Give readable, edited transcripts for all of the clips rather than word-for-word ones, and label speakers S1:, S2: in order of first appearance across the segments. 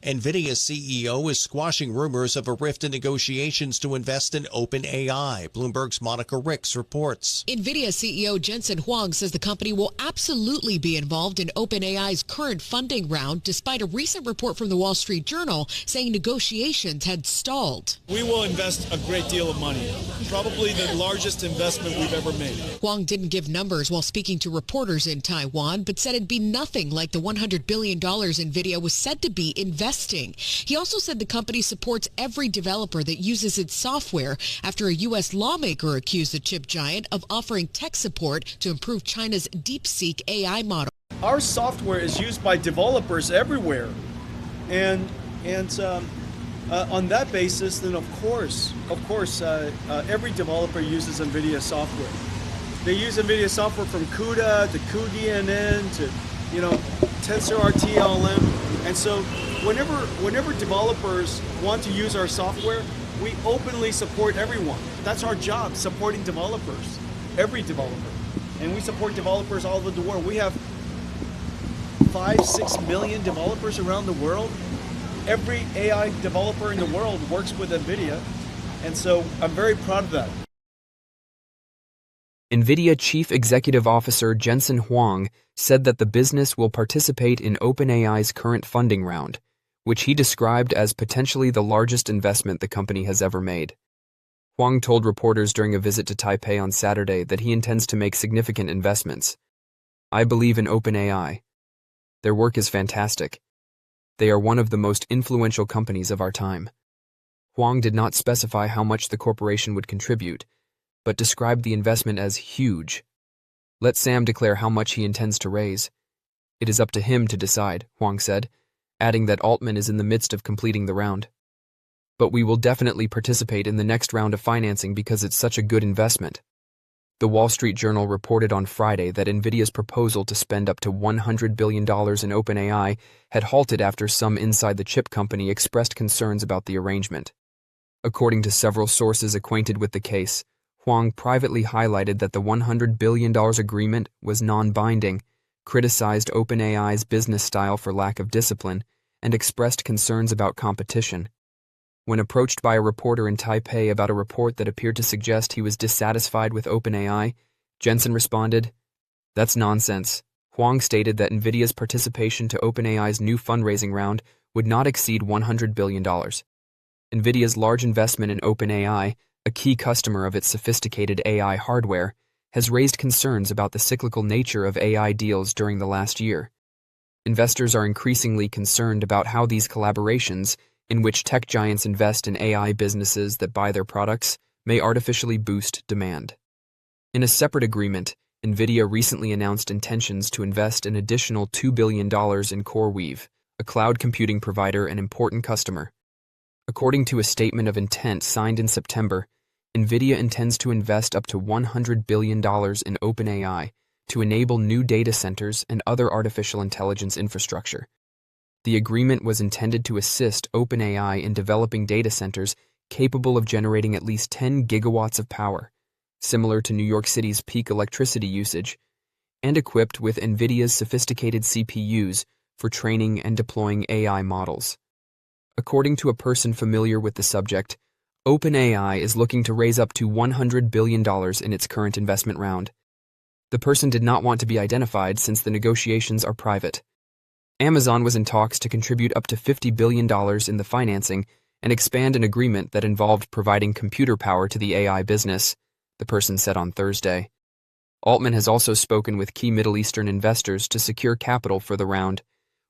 S1: NVIDIA CEO is squashing rumors of a rift in negotiations to invest in OpenAI. Bloomberg's Monica Ricks reports.
S2: NVIDIA CEO Jensen Huang says the company will absolutely be involved in OpenAI's current funding round, despite a recent report from the Wall Street Journal saying negotiations had stalled.
S3: We will invest a great deal of money, probably the largest investment we've ever made.
S2: Huang didn't give numbers while speaking to reporters in Taiwan, but said it'd be nothing like the $100 billion NVIDIA was said to be investing. He also said the company supports every developer that uses its software after a U.S. lawmaker accused the chip giant of offering tech support to improve China's DeepSeek AI model.
S3: Our software is used by developers everywhere, and on that basis, then of course, every developer uses NVIDIA software. They use NVIDIA software from CUDA to cuDNN to TensorRT-LM, and so whenever developers want to use our software, we openly support everyone. That's our job, supporting developers, every developer, and we support developers all over the world. We have 5-6 million developers around the world. Every AI developer in the world works with NVIDIA, and so I'm very proud of that.
S4: NVIDIA Chief Executive Officer Jensen Huang said that the business will participate in OpenAI's current funding round, which he described as potentially the largest investment the company has ever made. Huang told reporters during a visit to Taipei on Saturday that he intends to make significant investments. "I believe in OpenAI. Their work is fantastic. They are one of the most influential companies of our time." Huang did not specify how much the corporation would contribute, but described the investment as huge. "Let Sam declare how much he intends to raise. It is up to him to decide," Huang said, adding that Altman is in the midst of completing the round. "But we will definitely participate in the next round of financing because it's such a good investment." The Wall Street Journal reported on Friday that NVIDIA's proposal to spend up to $100 billion in OpenAI had halted after some inside the chip company expressed concerns about the arrangement. According to several sources acquainted with the case, Huang privately highlighted that the $100 billion agreement was non-binding, criticized OpenAI's business style for lack of discipline, and expressed concerns about competition. When approached by a reporter in Taipei about a report that appeared to suggest he was dissatisfied with OpenAI, Jensen responded, "That's nonsense." Huang stated that NVIDIA's participation to OpenAI's new fundraising round would not exceed $100 billion. NVIDIA's large investment in OpenAI, a key customer of its sophisticated AI hardware, has raised concerns about the cyclical nature of AI deals during the last year. Investors are increasingly concerned about how these collaborations, in which tech giants invest in AI businesses that buy their products, may artificially boost demand. In a separate agreement, NVIDIA recently announced intentions to invest an additional $2 billion in CoreWeave, a cloud computing provider and important customer. According to a statement of intent signed in September, NVIDIA intends to invest up to $100 billion in OpenAI to enable new data centers and other artificial intelligence infrastructure. The agreement was intended to assist OpenAI in developing data centers capable of generating at least 10 gigawatts of power, similar to New York City's peak electricity usage, and equipped with NVIDIA's sophisticated CPUs for training and deploying AI models. According to a person familiar with the subject, OpenAI is looking to raise up to $100 billion in its current investment round. The person did not want to be identified since the negotiations are private. Amazon was in talks to contribute up to $50 billion in the financing and expand an agreement that involved providing computer power to the AI business, the person said on Thursday. Altman has also spoken with key Middle Eastern investors to secure capital for the round,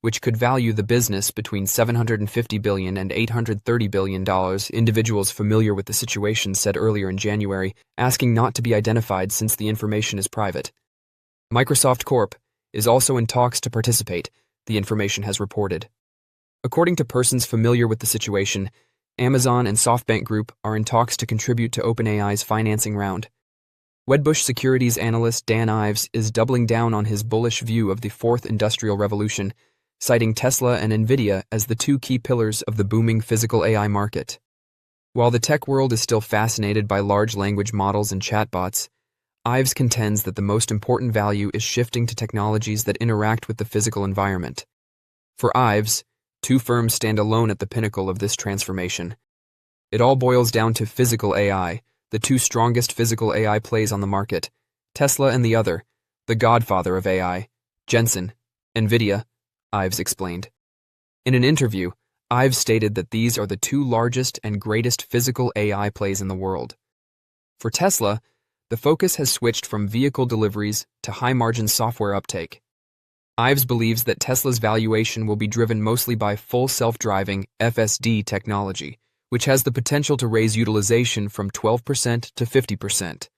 S4: which could value the business between $750 billion and $830 billion, individuals familiar with the situation said earlier in January, asking not to be identified since the information is private. Microsoft Corp. Is also in talks to participate, the information has reported. According to persons familiar with the situation, Amazon and SoftBank Group are in talks to contribute to OpenAI's financing round. Wedbush Securities analyst Dan Ives is doubling down on his bullish view of the fourth industrial revolution, citing Tesla and NVIDIA as the two key pillars of the booming physical AI market. While the tech world is still fascinated by large language models and chatbots, Ives contends that the most important value is shifting to technologies that interact with the physical environment. For Ives, Two firms stand alone at the pinnacle of this transformation. It all boils down to physical AI, the two strongest physical AI plays on the market, Tesla and the other, the godfather of AI, Jensen, NVIDIA, Ives explained. In an interview, Ives stated that these are the two largest and greatest physical AI plays in the world. For Tesla, the focus has switched from vehicle deliveries to high-margin software uptake. Ives believes that Tesla's valuation will be driven mostly by full self-driving FSD technology, which has the potential to raise utilization from 12% to 50%.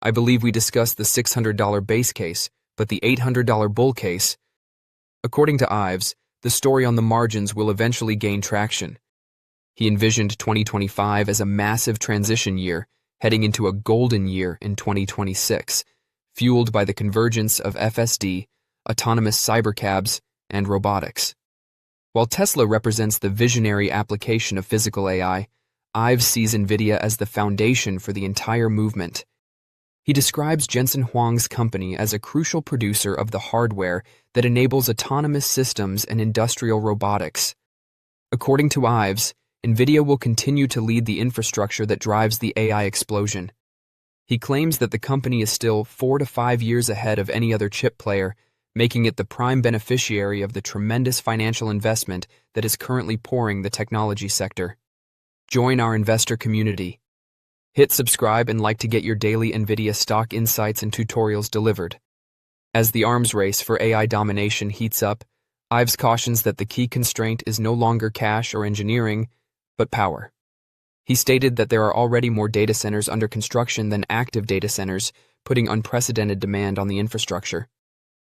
S4: I believe we discussed the $600 base case, but the $800 bull case. According to Ives, the story on the margins will eventually gain traction. He envisioned 2025 as a massive transition year, heading into a golden year in 2026, fueled by the convergence of FSD, autonomous cybercabs, and robotics. While Tesla represents the visionary application of physical AI, Ives sees NVIDIA as the foundation for the entire movement. He describes Jensen Huang's company as a crucial producer of the hardware that enables autonomous systems and industrial robotics. According to Ives, NVIDIA will continue to lead the infrastructure that drives the AI explosion. He claims that the company is still 4 to 5 years ahead of any other chip player, making it the prime beneficiary of the tremendous financial investment that is currently pouring the technology sector. Join our investor community. Hit subscribe and like to get your daily NVIDIA stock insights and tutorials delivered. As the arms race for AI domination heats up, Ives cautions that the key constraint is no longer cash or engineering, but power. He stated that there are already more data centers under construction than active data centers, putting unprecedented demand on the infrastructure.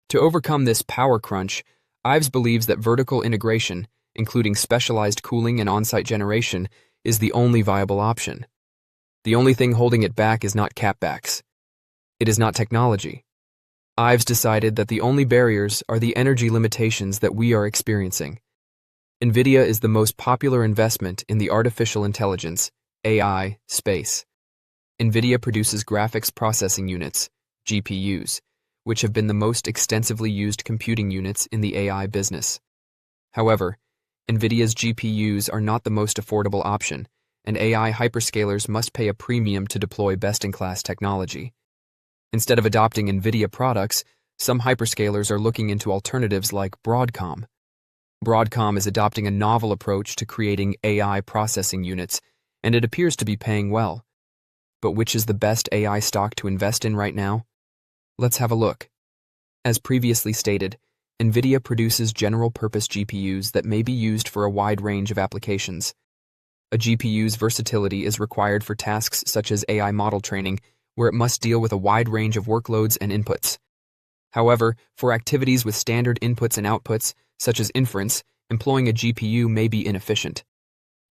S4: To overcome this power crunch, Ives believes that vertical integration, including specialized cooling and on-site generation, is the only viable option. The only thing holding it back is not capbacks. It is not technology. Ives decided that the only barriers are the energy limitations that we are experiencing. NVIDIA is the most popular investment in the artificial intelligence, AI, space. NVIDIA produces graphics processing units, GPUs, which have been the most extensively used computing units in the AI business. However, NVIDIA's GPUs are not the most affordable option, and AI hyperscalers must pay a premium to deploy best-in-class technology. Instead of adopting NVIDIA products, some hyperscalers are looking into alternatives like Broadcom. Broadcom is adopting a novel approach to creating AI processing units, and it appears to be paying well. But which is the best AI stock to invest in right now? Let's have a look. As previously stated, NVIDIA produces general-purpose GPUs that may be used for a wide range of applications. A GPU's versatility is required for tasks such as AI model training, where it must deal with a wide range of workloads and inputs. However, for activities with standard inputs and outputs, such as inference, employing a GPU may be inefficient.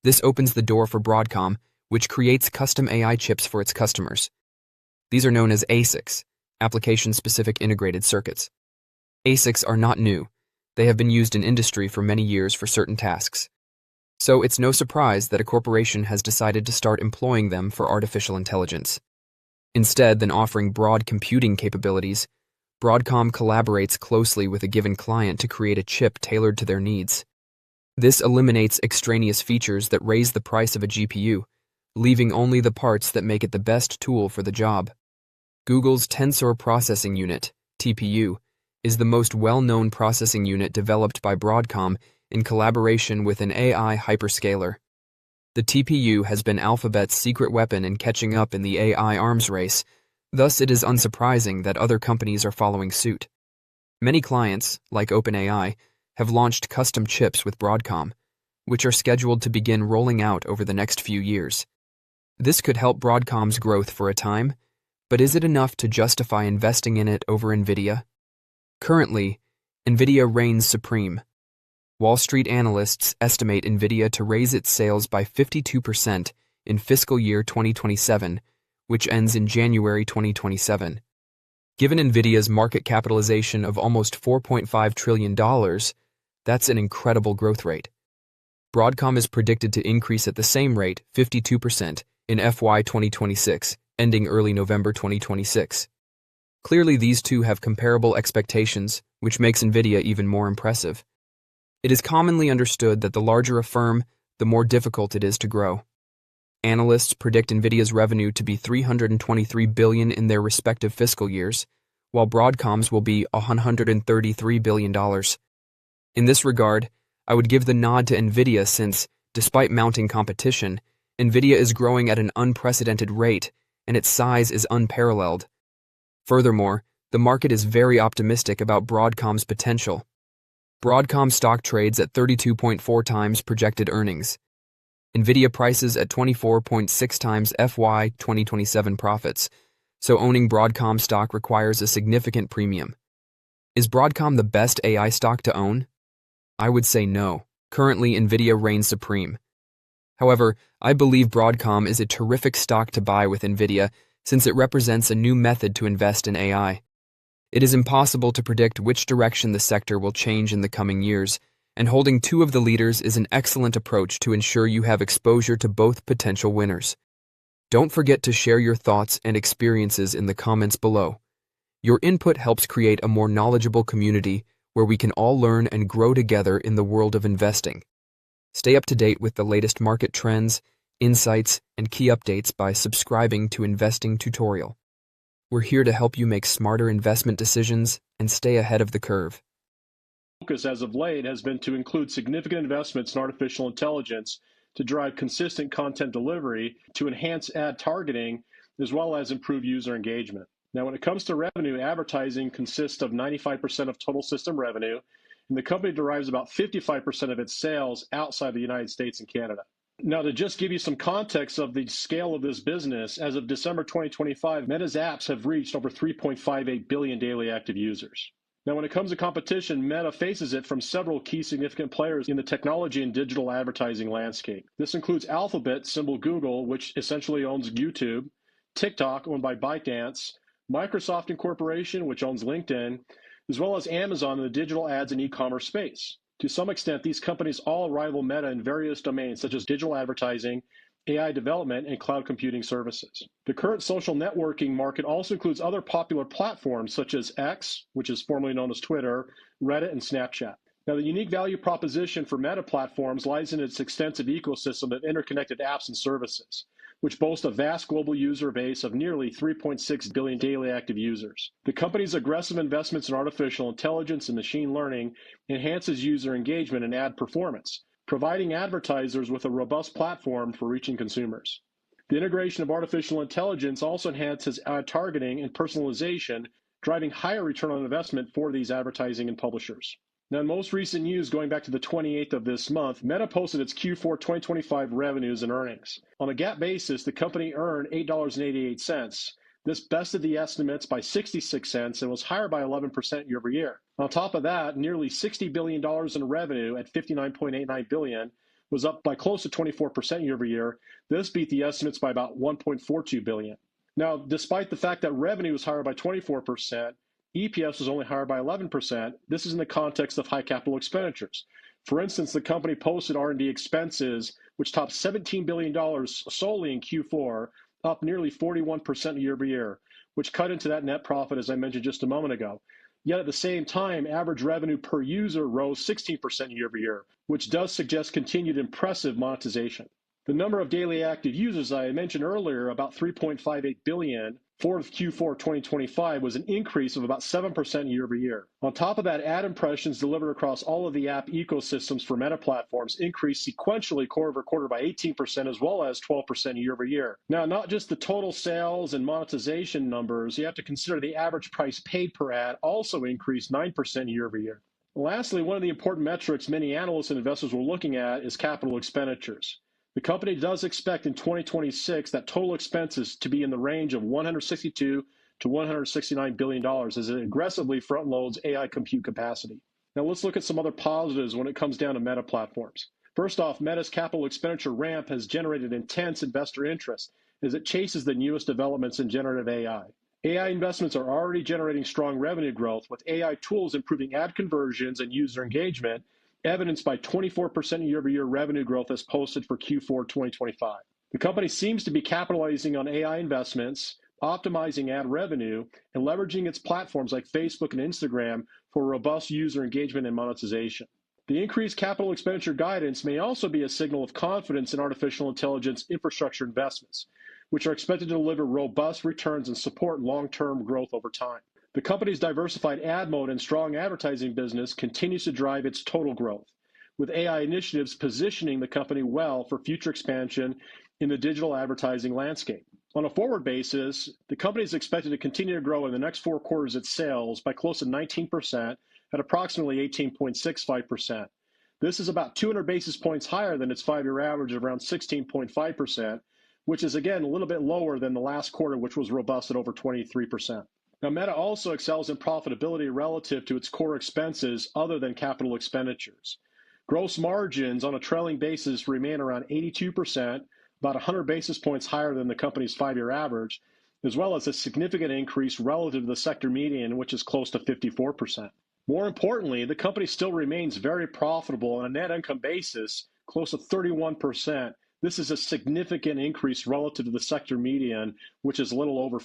S4: This opens the door for Broadcom, which creates custom AI chips for its customers. These are known as ASICs, application-specific integrated circuits. ASICs are not new. They have been used in industry for many years for certain tasks. So it's no surprise that a corporation has decided to start employing them for artificial intelligence. Instead than offering broad computing capabilities, Broadcom collaborates closely with a given client to create a chip tailored to their needs. This eliminates extraneous features that raise the price of a GPU, leaving only the parts that make it the best tool for the job. Google's Tensor Processing Unit, TPU, is the most well-known processing unit developed by Broadcom in collaboration with an AI hyperscaler. The TPU has been Alphabet's secret weapon in catching up in the AI arms race, thus it is unsurprising that other companies are following suit. Many clients, like OpenAI, have launched custom chips with Broadcom, which are scheduled to begin rolling out over the next few years. This could help Broadcom's growth for a time, but is it enough to justify investing in it over NVIDIA? Currently, NVIDIA reigns supreme. Wall Street analysts estimate NVIDIA to raise its sales by 52% in fiscal year 2027, which ends in January 2027. Given NVIDIA's market capitalization of almost $4.5 trillion, that's an incredible growth rate. Broadcom is predicted to increase at the same rate, 52%, in FY 2026, ending early November 2026. Clearly, these two have comparable expectations, which makes NVIDIA even more impressive. It is commonly understood that the larger a firm, the more difficult it is to grow. Analysts predict NVIDIA's revenue to be $323 billion in their respective fiscal years, while Broadcom's will be $133 billion. In this regard, I would give the nod to NVIDIA since, despite mounting competition, NVIDIA is growing at an unprecedented rate, and its size is unparalleled. Furthermore, the market is very optimistic about Broadcom's potential. Broadcom stock trades at 32.4 times projected earnings. NVIDIA prices at 24.6 times FY 2027 profits, so owning Broadcom stock requires a significant premium. Is Broadcom the best AI stock to own? I would say no. Currently, NVIDIA reigns supreme. However, I believe Broadcom is a terrific stock to buy with NVIDIA since it represents a new method to invest in AI. It is impossible to predict which direction the sector will change in the coming years, and holding two of the leaders is an excellent approach to ensure you have exposure to both potential winners. Don't forget to share your thoughts and experiences in the comments below. Your input helps create a more knowledgeable community where we can all learn and grow together in the world of investing. Stay up to date with the latest market trends, insights, and key updates by subscribing to Investing Tutorial. We're here to help you make smarter investment decisions and stay ahead of the curve.
S5: Focus as of late has been to include significant investments in artificial intelligence to drive consistent content delivery, to enhance ad targeting, as well as improve user engagement. Now, when it comes to revenue, advertising consists of 95% of total system revenue, and the company derives about 55% of its sales outside the United States and Canada. Now, to just give you some context of the scale of this business, as of December 2025, Meta's apps have reached over 3.58 billion daily active users. Now, when it comes to competition, Meta faces it from several key significant players in the technology and digital advertising landscape. This includes Alphabet, symbol Google, which essentially owns YouTube, TikTok, owned by ByteDance, Microsoft Incorporation, which owns LinkedIn, as well as Amazon in the digital ads and e-commerce space. To some extent, these companies all rival Meta in various domains such as digital advertising, AI development, and cloud computing services. The current social networking market also includes other popular platforms such as X, which is formerly known as Twitter, Reddit, and Snapchat. Now, the unique value proposition for Meta platforms lies in its extensive ecosystem of interconnected apps and services, which boast a vast global user base of nearly 3.6 billion daily active users. The company's aggressive investments in artificial intelligence and machine learning enhances user engagement and ad performance, providing advertisers with a robust platform for reaching consumers. The integration of artificial intelligence also enhances ad targeting and personalization, driving higher return on investment for these advertising and publishers. Now, in most recent news, going back to the 28th of this month, Meta posted its Q4 2025 revenues and earnings. On a GAAP basis, the company earned $8.88. This bested the estimates by 66 cents and was higher by 11% year over year. On top of that, nearly $60 billion in revenue at $59.89 billion was up by close to 24% year over year. This beat the estimates by about $1.42 billion. Now, despite the fact that revenue was higher by 24%, EPS was only higher by 11%. This is in the context of high capital expenditures. For instance, the company posted R&D expenses, which topped $17 billion solely in Q4, up nearly 41% year over year, which cut into that net profit, as I mentioned just a moment ago. Yet at the same time, average revenue per user rose 16% year over year, which does suggest continued impressive monetization. The number of daily active users I mentioned earlier, about 3.58 billion, for Q4 2025 was an increase of about 7% year over year. On top of that, ad impressions delivered across all of the app ecosystems for Meta platforms increased sequentially quarter over quarter by 18% as well as 12% year over year. Now, not just the total sales and monetization numbers, you have to consider the average price paid per ad also increased 9% year over year. Lastly, one of the important metrics many analysts and investors were looking at is capital expenditures. The company does expect in 2026 that total expenses to be in the range of $162 to $169 billion as it aggressively front loads AI compute capacity. Now let's look at some other positives when it comes down to Meta platforms. First off, Meta's capital expenditure ramp has generated intense investor interest as it chases the newest developments in generative AI. AI investments are already generating strong revenue growth, with AI tools improving ad conversions and user engagement, evidenced by 24% year-over-year revenue growth as posted for Q4 2025. The company seems to be capitalizing on AI investments, optimizing ad revenue, and leveraging its platforms like Facebook and Instagram for robust user engagement and monetization. The increased capital expenditure guidance may also be a signal of confidence in artificial intelligence infrastructure investments, which are expected to deliver robust returns and support long-term growth over time. The company's diversified ad mode and strong advertising business continues to drive its total growth, with AI initiatives positioning the company well for future expansion in the digital advertising landscape. On a forward basis, the company is expected to continue to grow in the next 4 quarters its sales by close to 19% at approximately 18.65%. This is about 200 basis points higher than its 5-year average of around 16.5%, which is again a little bit lower than the last quarter, which was robust at over 23%. Now, Meta also excels in profitability relative to its core expenses other than capital expenditures. Gross margins on a trailing basis remain around 82%, about 100 basis points higher than the company's 5-year average, as well as a significant increase relative to the sector median, which is close to 54%. More importantly, the company still remains very profitable on a net income basis, close to 31%. This is a significant increase relative to the sector median, which is a little over